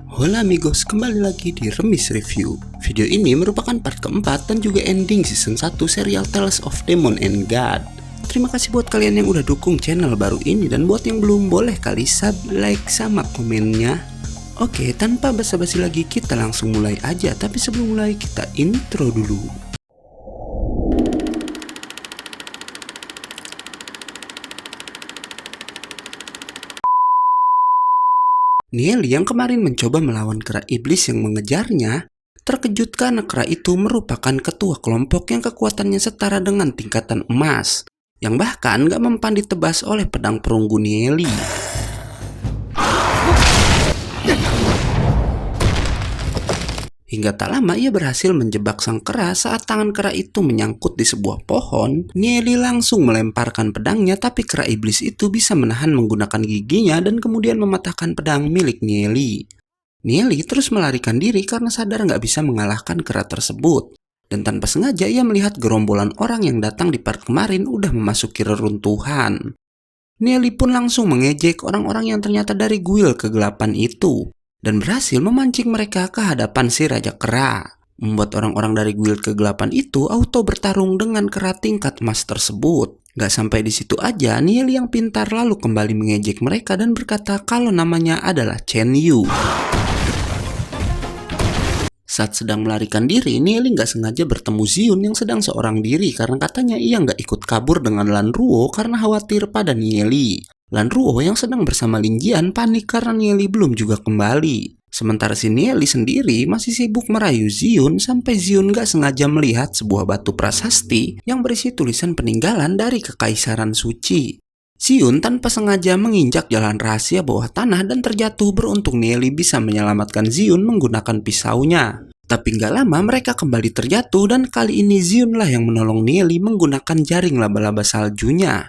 Hola amigos, kembali lagi di Remis Review. Video ini merupakan part keempat dan juga ending season 1 serial Tales of Demon and God. Terima kasih buat kalian yang udah dukung channel baru ini, dan buat yang belum, boleh kali sub, like, sama komennya. Oke, tanpa basa-basi lagi kita langsung mulai aja. Tapi sebelum mulai kita intro dulu. Nieli yang kemarin mencoba melawan kera iblis yang mengejarnya, terkejut karena kera itu merupakan ketua kelompok yang kekuatannya setara dengan tingkatan emas, yang bahkan gak mempan ditebas oleh pedang perunggu Nieli. Hingga tak lama ia berhasil menjebak sang kera. Saat tangan kera itu menyangkut di sebuah pohon, Nieli langsung melemparkan pedangnya, tapi kera iblis itu bisa menahan menggunakan giginya dan kemudian mematahkan pedang milik Nieli. Nieli terus melarikan diri karena sadar nggak bisa mengalahkan kera tersebut. Dan tanpa sengaja ia melihat gerombolan orang yang datang di part kemarin udah memasuki reruntuhan. Nieli pun langsung mengejek orang-orang yang ternyata dari guild kegelapan itu, dan berhasil memancing mereka ke hadapan si Raja Kera, membuat orang-orang dari guild kegelapan itu auto bertarung dengan kera tingkat emas tersebut. Gak sampai di situ aja, Nieli yang pintar lalu kembali mengejek mereka dan berkata kalau namanya adalah Chen Yu. Saat sedang melarikan diri, Nieli gak sengaja bertemu Ziun yang sedang seorang diri karena katanya ia gak ikut kabur dengan Lan Ruo karena khawatir pada Nieli. Lan Ruo yang sedang bersama Lin Jian panik karena Nieli belum juga kembali. Sementara si Nieli sendiri masih sibuk merayu Ziun sampai Ziun gak sengaja melihat sebuah batu prasasti yang berisi tulisan peninggalan dari Kekaisaran Suci. Ziun tanpa sengaja menginjak jalan rahasia bawah tanah dan terjatuh. Beruntung Nieli bisa menyelamatkan Ziun menggunakan pisaunya. Tapi gak lama mereka kembali terjatuh dan kali ini Ziun lah yang menolong Nieli menggunakan jaring laba-laba saljunya.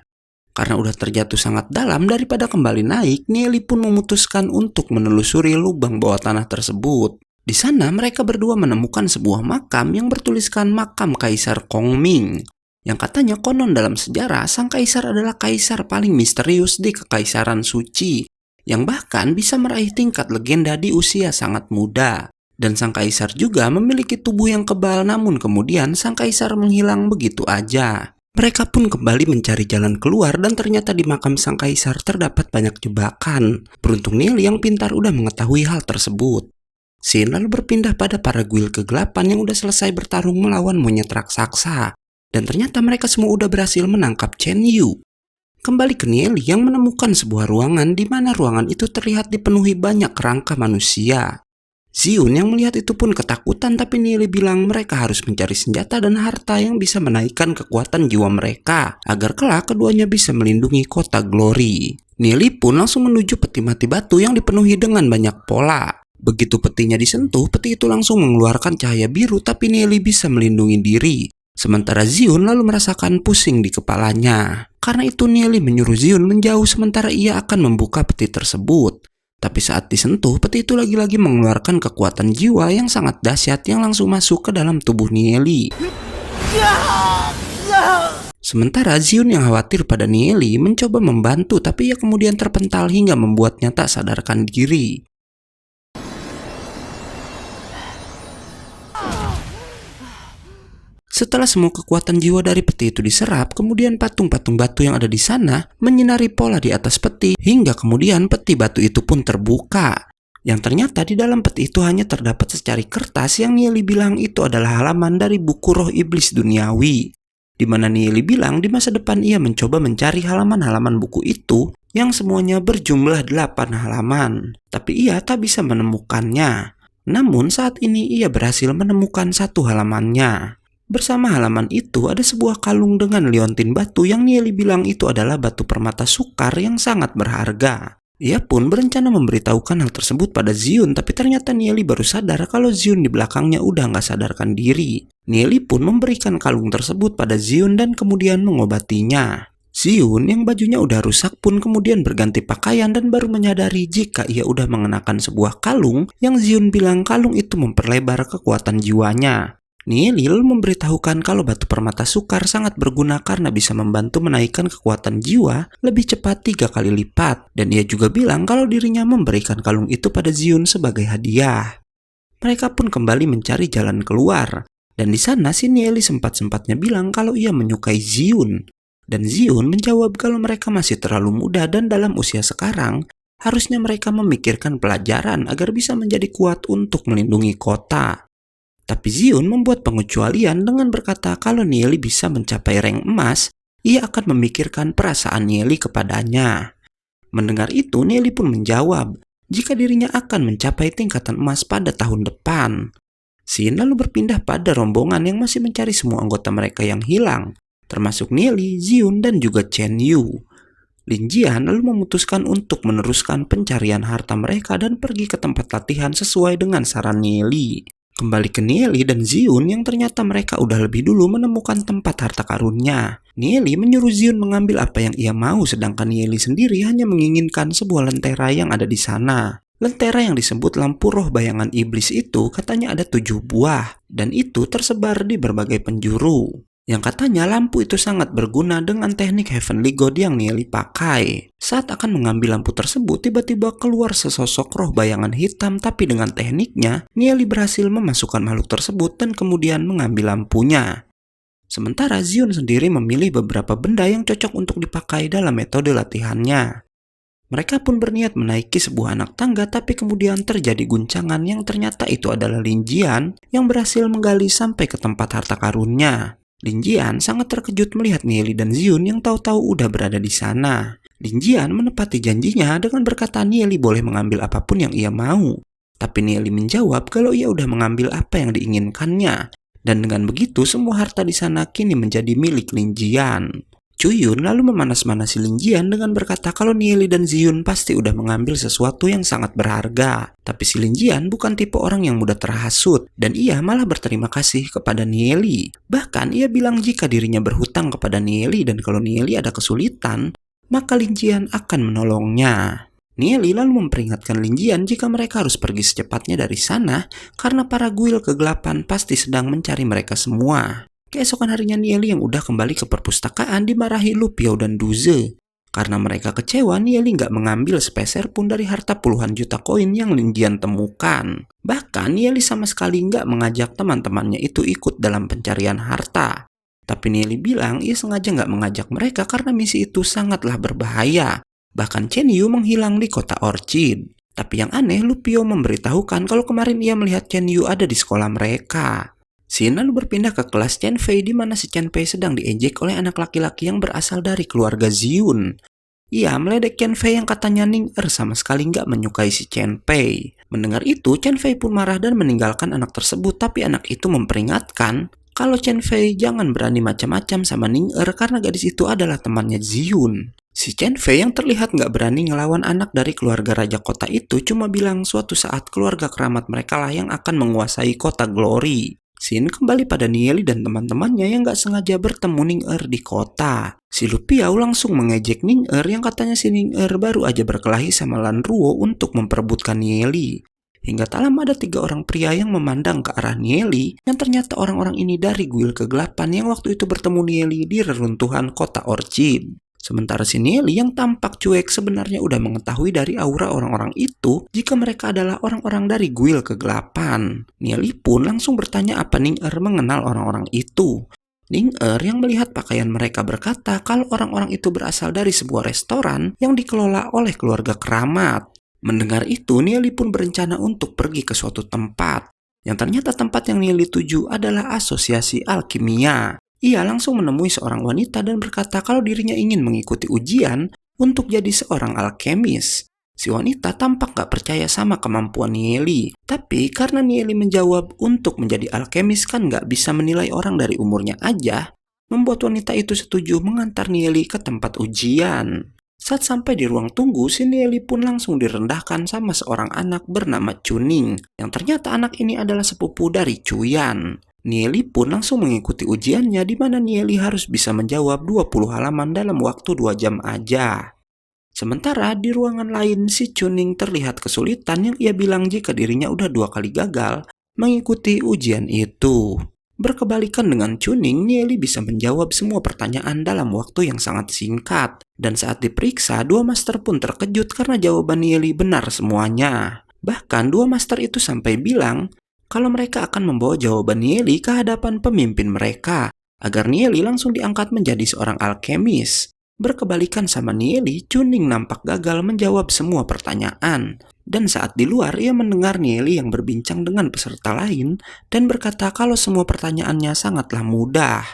Karena udah terjatuh sangat dalam, daripada kembali naik, Nieli pun memutuskan untuk menelusuri lubang bawah tanah tersebut. Di sana mereka berdua menemukan sebuah makam yang bertuliskan makam Kaisar Kongming, yang katanya konon dalam sejarah sang kaisar adalah kaisar paling misterius di Kekaisaran Suci, yang bahkan bisa meraih tingkat legenda di usia sangat muda. Dan sang kaisar juga memiliki tubuh yang kebal, namun kemudian sang kaisar menghilang begitu aja. Mereka pun kembali mencari jalan keluar dan ternyata di makam sang kaisar terdapat banyak jebakan. Beruntung Nieli yang pintar udah mengetahui hal tersebut. Scene lalu berpindah pada para guild kegelapan yang udah selesai bertarung melawan monyet raksasa. Dan ternyata mereka semua udah berhasil menangkap Chen Yu. Kembali ke Nieli yang menemukan sebuah ruangan di mana ruangan itu terlihat dipenuhi banyak kerangka manusia. Ziun yang melihat itu pun ketakutan, tapi Nieli bilang mereka harus mencari senjata dan harta yang bisa menaikkan kekuatan jiwa mereka agar kelak keduanya bisa melindungi kota Glory. Nieli pun langsung menuju peti mati batu yang dipenuhi dengan banyak pola. Begitu petinya disentuh, peti itu langsung mengeluarkan cahaya biru, tapi Nieli bisa melindungi diri. Sementara Ziun lalu merasakan pusing di kepalanya. Karena itu Nieli menyuruh Ziun menjauh sementara ia akan membuka peti tersebut. Tapi saat disentuh, peti itu lagi-lagi mengeluarkan kekuatan jiwa yang sangat dahsyat yang langsung masuk ke dalam tubuh Nieli. Sementara Ziun yang khawatir pada Nieli mencoba membantu, tapi ia kemudian terpental hingga membuatnya tak sadarkan diri. Setelah semua kekuatan jiwa dari peti itu diserap, kemudian patung-patung batu yang ada di sana menyinari pola di atas peti, hingga kemudian peti batu itu pun terbuka. Yang ternyata di dalam peti itu hanya terdapat secari kertas yang Nieli bilang itu adalah halaman dari buku Roh Iblis Duniawi. Di mana Nieli bilang di masa depan ia mencoba mencari halaman-halaman buku itu yang semuanya berjumlah 8 halaman. Tapi ia tak bisa menemukannya. Namun saat ini ia berhasil menemukan satu halamannya. Bersama halaman itu ada sebuah kalung dengan liontin batu yang Nieli bilang itu adalah batu permata sukar yang sangat berharga. Ia pun berencana memberitahukan hal tersebut pada Ziun, tapi ternyata Nieli baru sadar kalau Ziun di belakangnya udah gak sadarkan diri. Nieli pun memberikan kalung tersebut pada Ziun dan kemudian mengobatinya. Ziun yang bajunya udah rusak pun kemudian berganti pakaian dan baru menyadari jika ia udah mengenakan sebuah kalung yang Ziun bilang kalung itu memperlebar kekuatan jiwanya. Nieli lalu memberitahukan kalau batu permata sukar sangat berguna karena bisa membantu menaikkan kekuatan jiwa lebih cepat 3 kali lipat. Dan ia juga bilang kalau dirinya memberikan kalung itu pada Ziun sebagai hadiah. Mereka pun kembali mencari jalan keluar. Dan di sana si Nieli sempat-sempatnya bilang kalau ia menyukai Ziun. Dan Ziun menjawab kalau mereka masih terlalu muda dan dalam usia sekarang, harusnya mereka memikirkan pelajaran agar bisa menjadi kuat untuk melindungi kota. Tapi Ziun membuat pengecualian dengan berkata kalau Nieli bisa mencapai rank emas, ia akan memikirkan perasaan Nieli kepadanya. Mendengar itu, Nieli pun menjawab jika dirinya akan mencapai tingkatan emas pada tahun depan. Xin lalu berpindah pada rombongan yang masih mencari semua anggota mereka yang hilang, termasuk Nieli, Ziun, dan juga Chen Yu. Lin Jian lalu memutuskan untuk meneruskan pencarian harta mereka dan pergi ke tempat latihan sesuai dengan saran Nieli. Kembali ke Nieli dan Ziun yang ternyata mereka udah lebih dulu menemukan tempat harta karunnya. Nieli menyuruh Ziun mengambil apa yang ia mau, sedangkan Nieli sendiri hanya menginginkan sebuah lentera yang ada di sana. Lentera yang disebut lampu roh bayangan iblis itu katanya ada 7 buah, dan itu tersebar di berbagai penjuru. Yang katanya lampu itu sangat berguna dengan teknik Heavenly God yang Nieli pakai. Saat akan mengambil lampu tersebut, tiba-tiba keluar sesosok roh bayangan hitam, tapi dengan tekniknya, Nieli berhasil memasukkan makhluk tersebut dan kemudian mengambil lampunya. Sementara Ziun sendiri memilih beberapa benda yang cocok untuk dipakai dalam metode latihannya. Mereka pun berniat menaiki sebuah anak tangga, tapi kemudian terjadi guncangan yang ternyata itu adalah Lin Jian yang berhasil menggali sampai ke tempat harta karunnya. Lin Jian sangat terkejut melihat Nieli dan Ziun yang tahu-tahu udah berada di sana. Lin Jian menepati janjinya dengan berkata Nieli boleh mengambil apapun yang ia mau. Tapi Nieli menjawab kalau ia udah mengambil apa yang diinginkannya. Dan dengan begitu semua harta di sana kini menjadi milik Lin Jian. Chuyun lalu memanas-manasi Lin Jian dengan berkata kalau Nieli dan Ziun pasti udah mengambil sesuatu yang sangat berharga. Tapi si Lin Jian bukan tipe orang yang mudah terhasut, dan ia malah berterima kasih kepada Nieli. Bahkan ia bilang jika dirinya berhutang kepada Nieli dan kalau Nieli ada kesulitan, maka Lin Jian akan menolongnya. Nieli lalu memperingatkan Lin Jian jika mereka harus pergi secepatnya dari sana karena para guil kegelapan pasti sedang mencari mereka semua. Keesokan harinya Nieli yang udah kembali ke perpustakaan dimarahi Lu Piao dan Duze. Karena mereka kecewa, Nieli nggak mengambil sepeser pun dari harta puluhan juta koin yang Lin Jian temukan. Bahkan Nieli sama sekali nggak mengajak teman-temannya itu ikut dalam pencarian harta. Tapi Nieli bilang ia sengaja nggak mengajak mereka karena misi itu sangatlah berbahaya. Bahkan Chen Yu menghilang di kota Orchid. Tapi yang aneh, Lu Piao memberitahukan kalau kemarin ia melihat Chen Yu ada di sekolah mereka. Xin lalu berpindah ke kelas Chen Fei di mana si Chen Fei sedang diejek oleh anak laki-laki yang berasal dari keluarga Ziun. Ia meledek Chen Fei yang katanya Ning sama sekali nggak menyukai si Chen Fei. Mendengar itu, Chen Fei pun marah dan meninggalkan anak tersebut, tapi anak itu memperingatkan kalau Chen Fei jangan berani macam-macam sama Ning karena gadis itu adalah temannya Ziun. Si Chen Fei yang terlihat nggak berani ngelawan anak dari keluarga raja kota itu cuma bilang suatu saat keluarga keramat mereka lah yang akan menguasai kota Glory. Xin kembali pada Nieli dan teman-temannya yang gak sengaja bertemu Ning di kota. Si Lu Piao langsung mengejek Ning yang katanya si Ning baru aja berkelahi sama Lan Ruo untuk memperebutkan Nieli. Hingga tak lama ada 3 orang pria yang memandang ke arah Nieli yang ternyata orang-orang ini dari guil kegelapan yang waktu itu bertemu Nieli di reruntuhan kota Orchid. Sementara si Nieli yang tampak cuek sebenarnya udah mengetahui dari aura orang-orang itu jika mereka adalah orang-orang dari guil kegelapan. Nieli pun langsung bertanya apa Ning mengenal orang-orang itu. Ning yang melihat pakaian mereka berkata kalau orang-orang itu berasal dari sebuah restoran yang dikelola oleh keluarga keramat. Mendengar itu, Nieli pun berencana untuk pergi ke suatu tempat. Yang ternyata tempat yang Nieli tuju adalah asosiasi alkimia. Ia langsung menemui seorang wanita dan berkata kalau dirinya ingin mengikuti ujian untuk jadi seorang alkemis. Si wanita tampak gak percaya sama kemampuan Nieli. Tapi karena Nieli menjawab untuk menjadi alkemis kan gak bisa menilai orang dari umurnya aja, membuat wanita itu setuju mengantar Nieli ke tempat ujian. Saat sampai di ruang tunggu, si Nieli pun langsung direndahkan sama seorang anak bernama Chuning, yang ternyata anak ini adalah sepupu dari Chuyan. Nieli pun langsung mengikuti ujiannya di mana Nieli harus bisa menjawab 20 halaman dalam waktu 2 jam aja. Sementara di ruangan lain si Chuning terlihat kesulitan yang ia bilang jika dirinya udah 2 kali gagal mengikuti ujian itu. Berkebalikan dengan Chuning, Nieli bisa menjawab semua pertanyaan dalam waktu yang sangat singkat. Dan saat diperiksa, dua master pun terkejut karena jawaban Nieli benar semuanya. Bahkan dua master itu sampai bilang kalau mereka akan membawa jawaban Nieli ke hadapan pemimpin mereka, agar Nieli langsung diangkat menjadi seorang alkemis. Berkebalikan sama Nieli, Chuning nampak gagal menjawab semua pertanyaan. Dan saat di luar, ia mendengar Nieli yang berbincang dengan peserta lain dan berkata kalau semua pertanyaannya sangatlah mudah.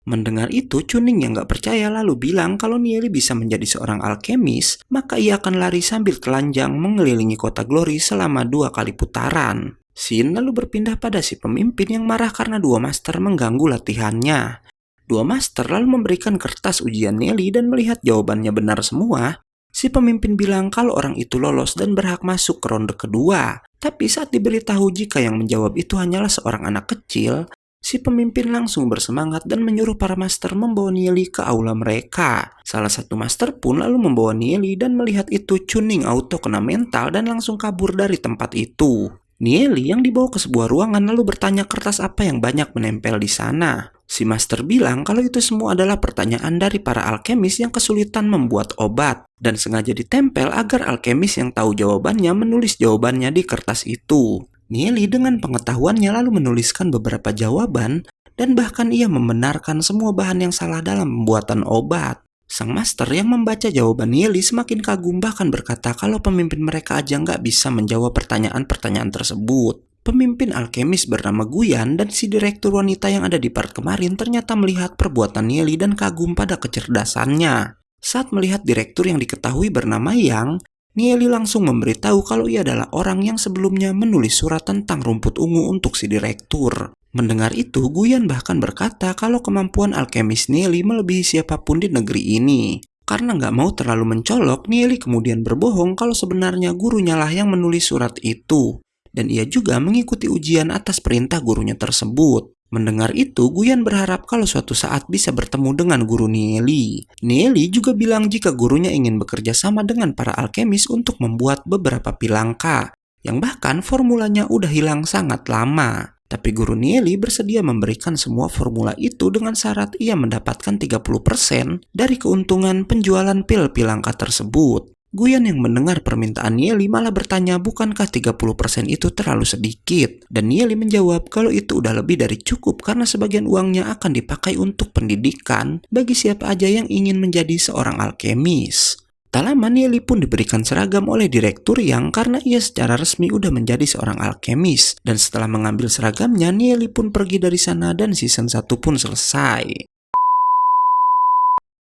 Mendengar itu, Chuning yang gak percaya lalu bilang kalau Nieli bisa menjadi seorang alkemis, maka ia akan lari sambil telanjang mengelilingi kota Glory selama 2 kali putaran. Shin lalu berpindah pada si pemimpin yang marah karena dua master mengganggu latihannya. Dua master lalu memberikan kertas ujian Nieli dan melihat jawabannya benar semua. Si pemimpin bilang kalau orang itu lolos dan berhak masuk ke ronde kedua. Tapi saat diberitahu jika yang menjawab itu hanyalah seorang anak kecil, si pemimpin langsung bersemangat dan menyuruh para master membawa Nieli ke aula mereka. Salah satu master pun lalu membawa Nieli dan melihat itu Chuning auto kena mental dan langsung kabur dari tempat itu. Nieli yang dibawa ke sebuah ruangan lalu bertanya kertas apa yang banyak menempel di sana. Si master bilang kalau itu semua adalah pertanyaan dari para alkemis yang kesulitan membuat obat dan sengaja ditempel agar alkemis yang tahu jawabannya menulis jawabannya di kertas itu. Nieli dengan pengetahuannya lalu menuliskan beberapa jawaban dan bahkan ia membenarkan semua bahan yang salah dalam pembuatan obat. Sang master yang membaca jawaban Nieli semakin kagum bahkan berkata kalau pemimpin mereka aja nggak bisa menjawab pertanyaan-pertanyaan tersebut. Pemimpin alkemis bernama Guyan dan si direktur wanita yang ada di part kemarin ternyata melihat perbuatan Nieli dan kagum pada kecerdasannya. Saat melihat direktur yang diketahui bernama Yang, Nieli langsung memberitahu kalau ia adalah orang yang sebelumnya menulis surat tentang rumput ungu untuk si direktur. Mendengar itu, Guyan bahkan berkata kalau kemampuan alkemis Nieli melebihi siapapun di negeri ini. Karena nggak mau terlalu mencolok, Nieli kemudian berbohong kalau sebenarnya gurunya lah yang menulis surat itu. Dan ia juga mengikuti ujian atas perintah gurunya tersebut. Mendengar itu, Guyan berharap kalau suatu saat bisa bertemu dengan guru Nieli. Nieli juga bilang jika gurunya ingin bekerja sama dengan para alkemis untuk membuat beberapa pilangka, yang bahkan formulanya udah hilang sangat lama. Tapi guru Nieli bersedia memberikan semua formula itu dengan syarat ia mendapatkan 30% dari keuntungan penjualan pil pilangka tersebut. Guyan yang mendengar permintaan Nieli malah bertanya bukankah 30% itu terlalu sedikit? Dan Nieli menjawab kalau itu udah lebih dari cukup karena sebagian uangnya akan dipakai untuk pendidikan bagi siapa aja yang ingin menjadi seorang alkemis. Tak lama Nieli pun diberikan seragam oleh direktur Yang karena ia secara resmi udah menjadi seorang alkemis. Dan setelah mengambil seragamnya, Nieli pun pergi dari sana dan season 1 pun selesai.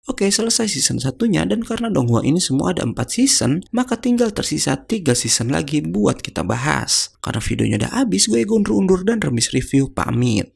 Oke, selesai season 1-nya dan karena Donghua ini semua ada 4 season, maka tinggal tersisa 3 season lagi buat kita bahas. Karena videonya udah habis, gue Ego undur dan Remis Review pamit.